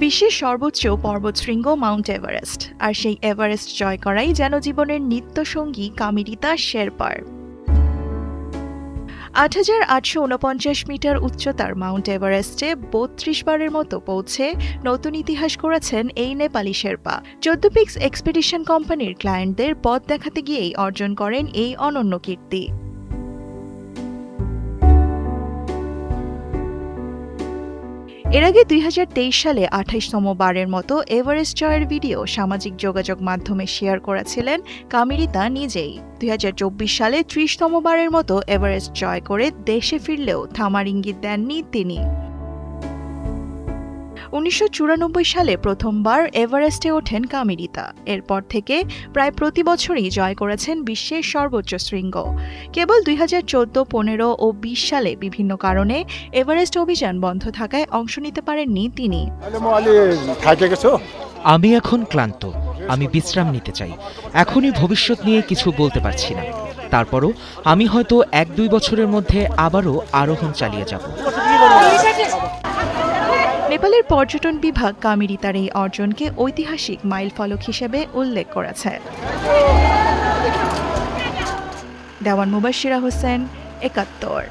বিশ্বের সর্বোচ্চ পর্বতশৃঙ্গ মাউন্ট এভারেস্ট, আর সেই এভারেস্ট জয় করাই যেন জীবনের নিত্যসঙ্গী কামিরিতা শেরপার। ৮,৮৪৯ মিটার উচ্চতার মাউন্ট এভারেস্টে ৩২ বারের মতো পৌঁছে নতুন ইতিহাস করেছেন এই নেপালি শেরপা। ১৪ পিক্স এক্সপেডিশন কোম্পানির ক্লায়েন্টদের পথ দেখাতে গিয়েই অর্জন করেন এই অনন্য কীর্তি। এর আগে ২০২৩ সালে ২৮তম বারের মতো এভারেস্ট জয়ের ভিডিও সামাজিক যোগাযোগ মাধ্যমে শেয়ার করেছিলেন কামিরিতা নিজেই। ২০২৪ সালে ৩০তম বারের মতো এভারেস্ট জয় করে দেশে ফিরলেও থামার ইঙ্গিত দেননি তিনি। ১৯৯৪ সালে প্রথমবার এভারেস্টে ওঠেন কামিরিতা। এরপর থেকে প্রায় প্রতি বছরই জয় করেছেন বিশ্বের সর্বোচ্চ শৃঙ্গ। কেবল ২০১৪, ১৫ ও ২০ সালে বিভিন্ন কারণে এভারেস্ট অভিযান বন্ধ থাকায় অংশ নিতে পারেননি তিনি। আমি এখন ক্লান্ত, আমি বিশ্রাম নিতে চাই। এখনই ভবিষ্যৎ নিয়ে কিছু বলতে পারছি না। তারপরও আমি হয়তো ১-২ বছরের মধ্যে আবারও আরোহণ চালিয়ে যাব। নেপালের পর্যটন বিভাগ কামিরিতার এই অর্জনকে ঐতিহাসিক মাইলফলক হিসেবে উল্লেখ করেছে। দেওয়ান মুবাশশিরা হোসেন, ৭১।